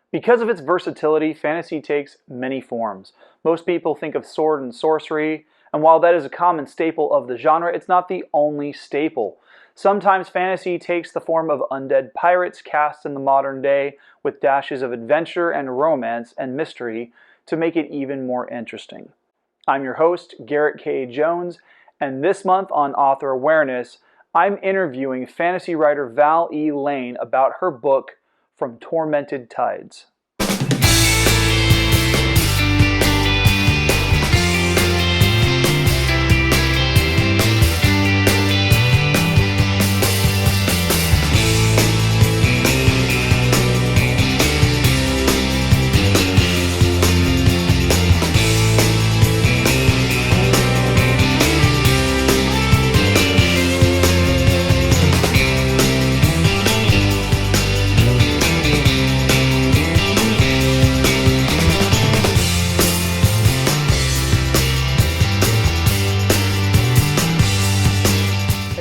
Because of its versatility, fantasy takes many forms. Most people think of sword and sorcery, and while that is a common staple of the genre, it's not the only staple. Sometimes fantasy takes the form of undead pirates cast in the modern day, with dashes of adventure and romance and mystery to make it even more interesting. I'm your host, Garrett K. Jones, and this month on Author Awareness, I'm interviewing fantasy writer Val E. about her book, From Tormented Tides.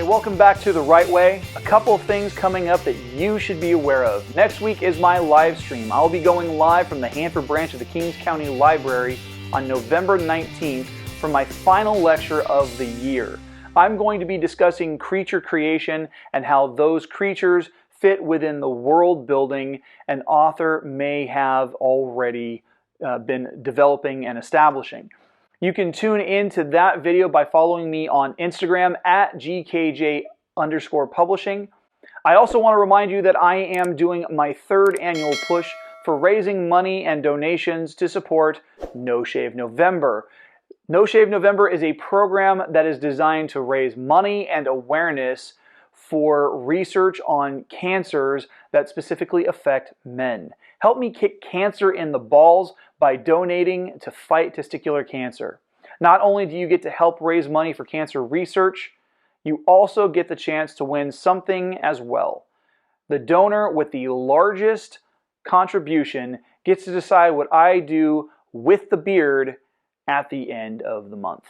Welcome back to The Right Way. A couple of things coming up that you should be aware of. Next week is my live stream. I'll be going live from the Hanford branch of the Kings County Library on November 19th for my final lecture of the year. I'm going to be discussing creature creation and how those creatures fit within the world building an author may have already been developing and establishing. You can tune into that video by following me on Instagram at GKJ_publishing. I also want to remind you that I am doing my third annual push for raising money and donations to support No Shave November. No Shave November is a program that is designed to raise money and awareness for research on cancers that specifically affect men. Help me kick cancer in the balls by donating to fight testicular cancer. Not only do you get to help raise money for cancer research, you also get the chance to win something as well. The donor with the largest contribution gets to decide what I do with the beard at the end of the month.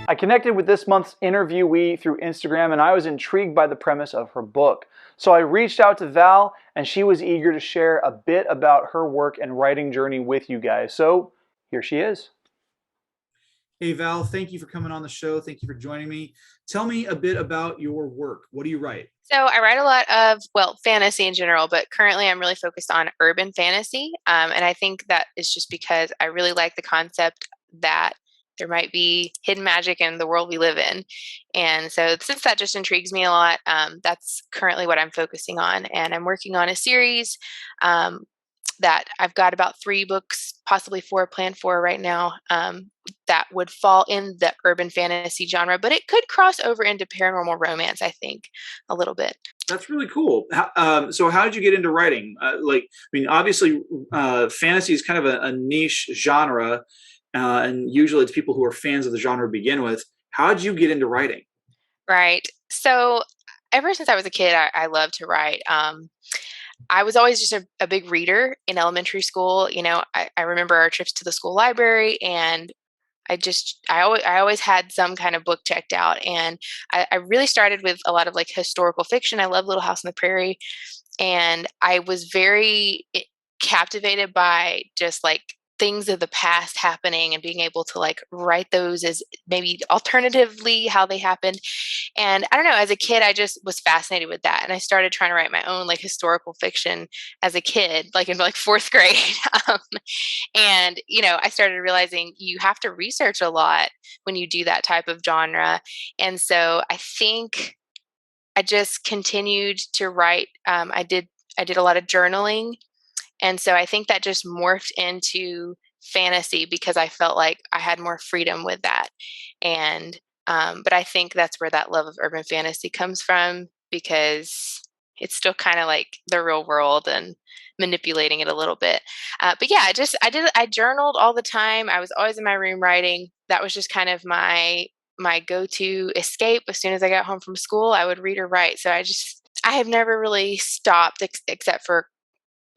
I connected with this month's interviewee through Instagram, and I was intrigued by the premise of her book. So I reached out to Val, and she was eager to share a bit about her work and writing journey with you guys. So here she is. Hey Val, thank you for coming on the show. Thank you for joining me. Tell me a bit about your work. What do you write? So I write a lot of, fantasy in general, but currently I'm really focused on urban fantasy. And I think that is just because I really like the concept that there might be hidden magic in the world we live in. And so since that just intrigues me a lot, that's currently what I'm focusing on. And I'm working on a series that I've got about 3 books, possibly 4 planned for right now, that would fall in the urban fantasy genre, but it could cross over into paranormal romance, I think, a little bit. That's really cool. So how did you get into writing? Obviously, fantasy is kind of a niche genre. And usually it's people who are fans of the genre to begin with. How did you get into writing? Right. So ever since I was a kid, I loved to write. I was always just a big reader in elementary school. You know, I remember our trips to the school library, and I always had some kind of book checked out. And I really started with a lot of like historical fiction. I love Little House on the Prairie. And I was very captivated by just like things of the past happening and being able to like write those as maybe alternatively how they happened. And I don't know, as a kid, I just was fascinated with that. And I started trying to write my own like historical fiction as a kid, like in like 4th grade. And, you know, I started realizing you have to research a lot when you do that type of genre. And so I think I just continued to write. I did a lot of journaling. And so I think that just morphed into fantasy because I felt like I had more freedom with that. And, but I think that's where that love of urban fantasy comes from, because it's still kind of like the real world and manipulating it a little bit. But yeah, I journaled all the time. I was always in my room writing. That was just kind of my go-to escape. As soon as I got home from school, I would read or write. So I have never really stopped except for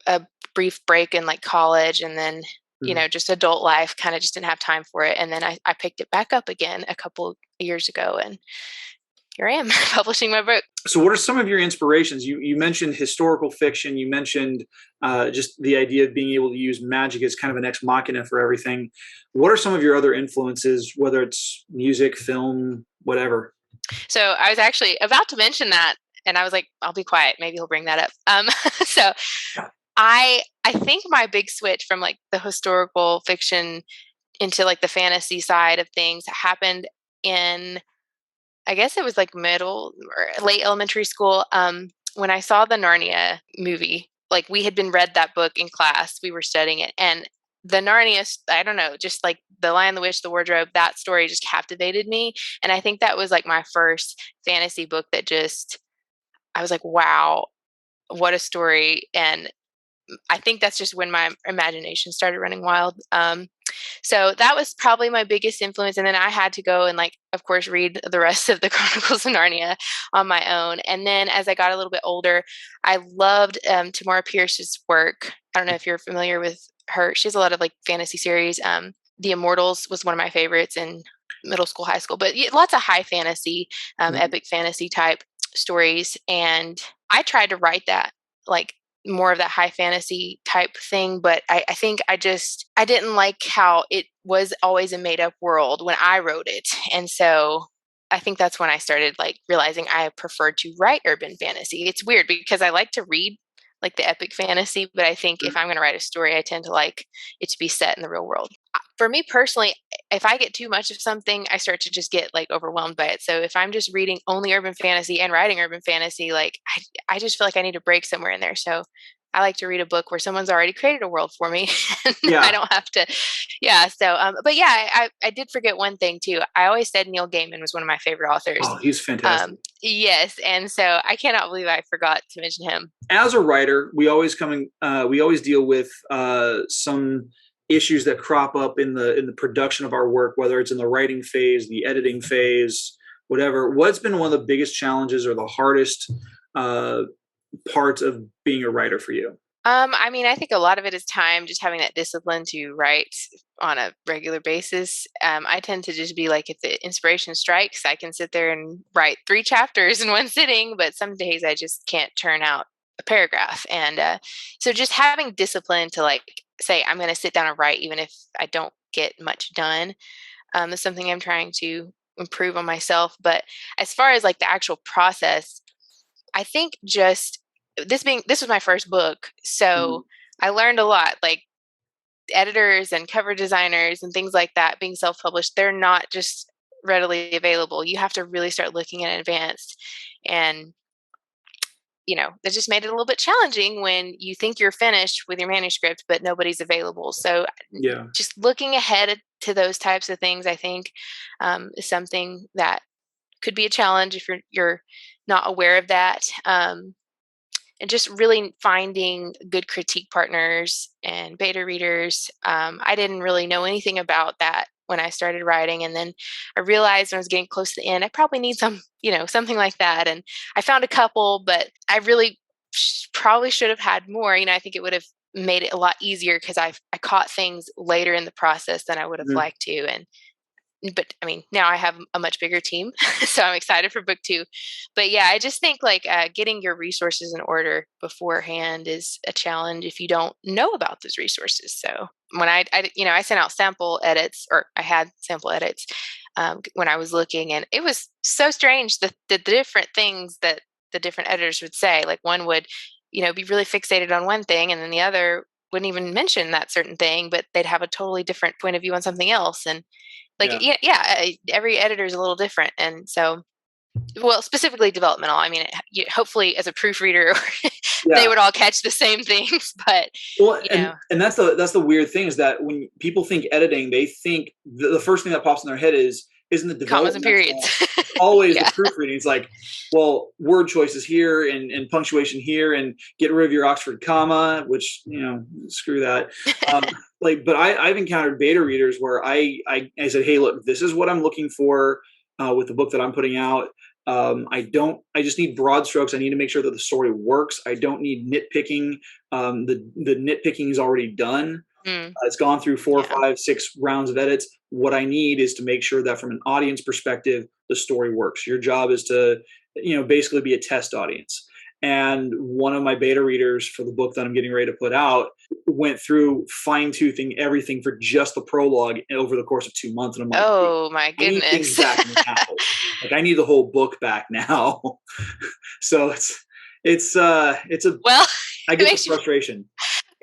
a brief break in like college, and then just adult life, kind of just didn't have time for it. And then I picked it back up again a couple years ago, and here I am publishing my book. So what are some of your inspirations? You mentioned historical fiction. You mentioned just the idea of being able to use magic as kind of an ex machina for everything. What are some of your other influences, whether it's music, film, whatever? So I was actually about to mention that, and I was like, I'll be quiet. Maybe he'll bring that up. So I think my big switch from like the historical fiction into like the fantasy side of things happened in, I guess it was like middle or late elementary school. When I saw the Narnia movie, like we had been read that book in class, we were studying it, and the Narnia, I don't know, just like the Lion, the Witch, the Wardrobe, that story just captivated me. And I think that was like my first fantasy book that just, I was like, wow, what a story. And I think that's just when my imagination started running wild. So that was probably my biggest influence. And then I had to go and, like, of course, read the rest of the Chronicles of Narnia on my own. And then as I got a little bit older, I loved Tamora Pierce's work. I don't know if you're familiar with her. She has a lot of like fantasy series. The Immortals was one of my favorites in middle school, high school, but lots of high fantasy, epic fantasy type stories. And I tried to write that, like, more of that high fantasy type thing, but I think I didn't like how it was always a made up world when I wrote it. And so I think that's when I started like realizing I preferred to write urban fantasy. It's weird because I like to read like the epic fantasy, but I think if I'm going to write a story, I tend to like it to be set in the real world. For me personally, if I get too much of something, I start to just get like overwhelmed by it. So if I'm just reading only urban fantasy and writing urban fantasy, like I just feel like I need a break somewhere in there. So I like to read a book where someone's already created a world for me. And I don't have to. Yeah. So, but yeah, I did forget one thing too. I always said Neil Gaiman was one of my favorite authors. Oh, he's fantastic. Yes. And so I cannot believe I forgot to mention him. As a writer, we always deal with some issues that crop up in the production of our work, whether it's in the writing phase, the editing phase, whatever. What's been one of the biggest challenges or the hardest parts of being a writer for you? I mean, I think a lot of it is time, just having that discipline to write on a regular basis. I tend to just be like, if the inspiration strikes, I can sit there and write 3 chapters in one sitting, but some days I just can't turn out a paragraph. And so just having discipline to like say, I'm going to sit down and write, even if I don't get much done, is something I'm trying to improve on myself. But as far as like the actual process, I think just this was my first book, so I learned a lot. Like editors and cover designers and things like that, being self-published, they're not just readily available. You have to really start looking in advance, and that just made it a little bit challenging when you think you're finished with your manuscript, but nobody's available. So just looking ahead to those types of things, I think, is something that could be a challenge if you're not aware of that. And just really finding good critique partners and beta readers. I didn't really know anything about that when I started writing. And then I realized when I was getting close to the end, I probably need something like that. And I found a couple, but I really probably should have had more. I think it would have made it a lot easier because I caught things later in the process than I would have liked to. But I mean, now I have a much bigger team, so I'm excited for book 2. But yeah, I just think like getting your resources in order beforehand is a challenge if you don't know about those resources. So when I sent out sample edits, or I had sample edits when I was looking, and it was so strange the different things that the different editors would say. Like one would, be really fixated on one thing, and then the other wouldn't even mention that certain thing, but they'd have a totally different point of view on something else. And like, every editor is a little different. And so, well, specifically developmental, I mean, hopefully as a proofreader, they would all catch the same things, but and that's the weird thing is that when people think editing, they think the first thing that pops in their head isn't the development, commas and periods. Always the proofreading. It's like, well, word choices here and punctuation here, and get rid of your Oxford comma, which, screw that. But I've encountered beta readers where I said, hey, look, this is what I'm looking for with the book that I'm putting out. I just need broad strokes. I need to make sure that the story works. I don't need nitpicking. The nitpicking is already done. It's gone through 4, 5, 6 rounds of edits. What I need is to make sure that from an audience perspective, the story works. Your job is to, basically be a test audience. And one of my beta readers for the book that I'm getting ready to put out went through fine-toothing everything for just the prologue over the course of 2 months. And I'm like, oh my goodness, I need things back now. Like, I need the whole book back now. So it's a, well, I get the frustration.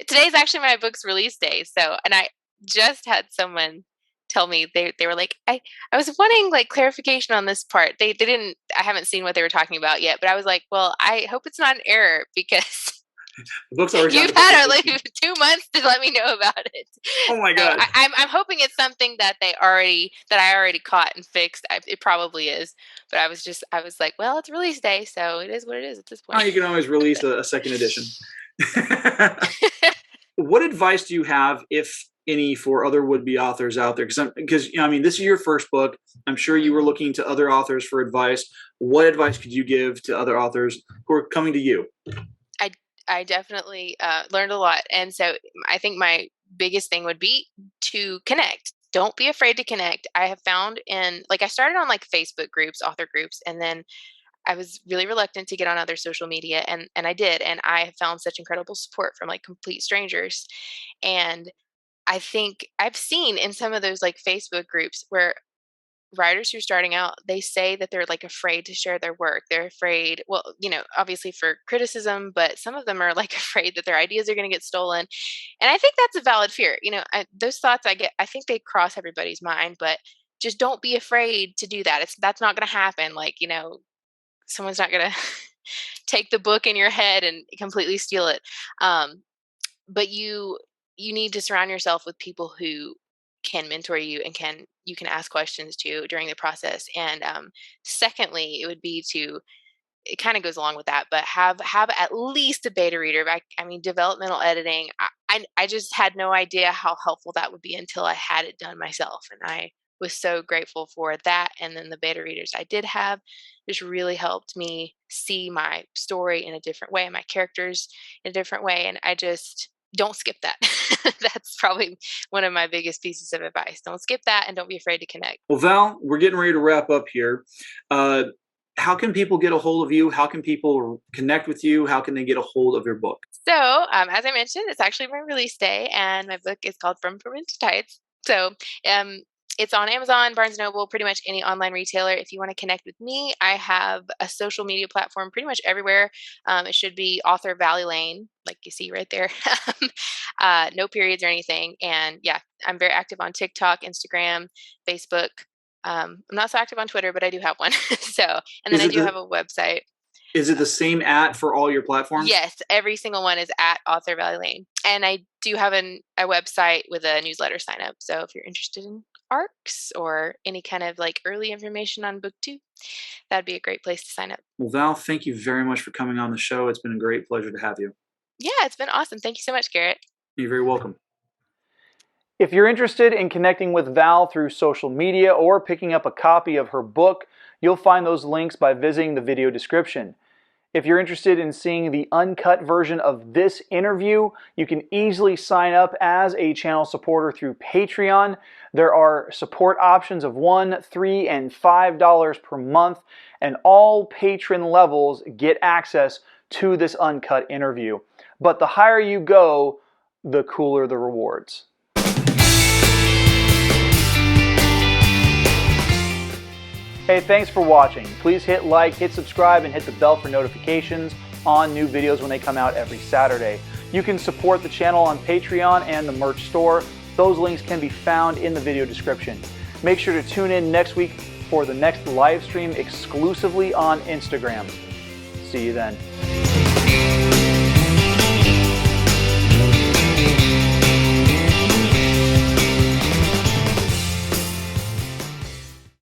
Today's actually my book's release day. So, and I just had someone tell me, they were like, I was wanting like clarification on this part. They didn't, I haven't seen what they were talking about yet, but I was like, well, I hope it's not an error, because the book's already you've had like 2 months to let me know about it. Oh my God. So I'm hoping it's something that I already caught and fixed. It probably is, but I was like, well, it's release day, so it is what it is at this point. Oh, you can always release a second edition. What advice do you have, if any, for other would-be authors out there? Because this is your first book. I'm sure you were looking to other authors for advice. What advice could you give to other authors who are coming to you? I definitely learned a lot. And so I think my biggest thing would be to connect. Don't be afraid to connect. I have found I started on like Facebook groups, author groups, and then I was really reluctant to get on other social media, and I did. And I have found such incredible support from like complete strangers. And I think I've seen in some of those like Facebook groups where writers who are starting out, they say that they're like afraid to share their work. They're afraid, well, obviously for criticism, but some of them are like afraid that their ideas are going to get stolen. And I think that's a valid fear. Those thoughts I think they cross everybody's mind, but just don't be afraid to do that. That's not going to happen. Like, someone's not going to take the book in your head and completely steal it. But you need to surround yourself with people who can mentor you and you can ask questions to during the process. And secondly, it would be it kind of goes along with that, but have at least a beta reader. I mean, developmental editing, I just had no idea how helpful that would be until I had it done myself. And I was so grateful for that. And then the beta readers I did have just really helped me see my story in a different way, my characters in a different way. And I just don't skip that. That's probably one of my biggest pieces of advice. Don't skip that, and don't be afraid to connect. Well, Val, we're getting ready to wrap up here. How can people get a hold of you? How can people connect with you? How can they get a hold of your book? So, as I mentioned, it's actually my release day, and my book is called Tormented Tides. So, it's on Amazon, Barnes & Noble, pretty much any online retailer. If you want to connect with me, I have a social media platform pretty much everywhere. It should be author Vale Lane, like you see right there. No periods or anything. And yeah, I'm very active on TikTok, Instagram, Facebook. I'm not so active on Twitter, but I do have one. And then I do have a website. Is it the same for all your platforms? Yes, every single one is at author Vale Lane. And I do have a website with a newsletter sign up. So if you're interested in arcs or any kind of like early information on book 2, that'd be a great place to sign up. Well, Val, thank you very much for coming on the show. It's been a great pleasure to have you. Yeah, it's been awesome. Thank you so much, Garrett. You're very welcome. If you're interested in connecting with Val through social media or picking up a copy of her book, you'll find those links by visiting the video description. If you're interested in seeing the uncut version of this interview, you can easily sign up as a channel supporter through Patreon. There are support options of $1, $3, and $5 per month, and all patron levels get access to this uncut interview. But the higher you go, the cooler the rewards. Hey, thanks for watching. Please hit like, hit subscribe, and hit the bell for notifications on new videos when they come out every Saturday. You can support the channel on Patreon and the merch store. Those links can be found in the video description. Make sure to tune in next week for the next live stream exclusively on Instagram. See you then.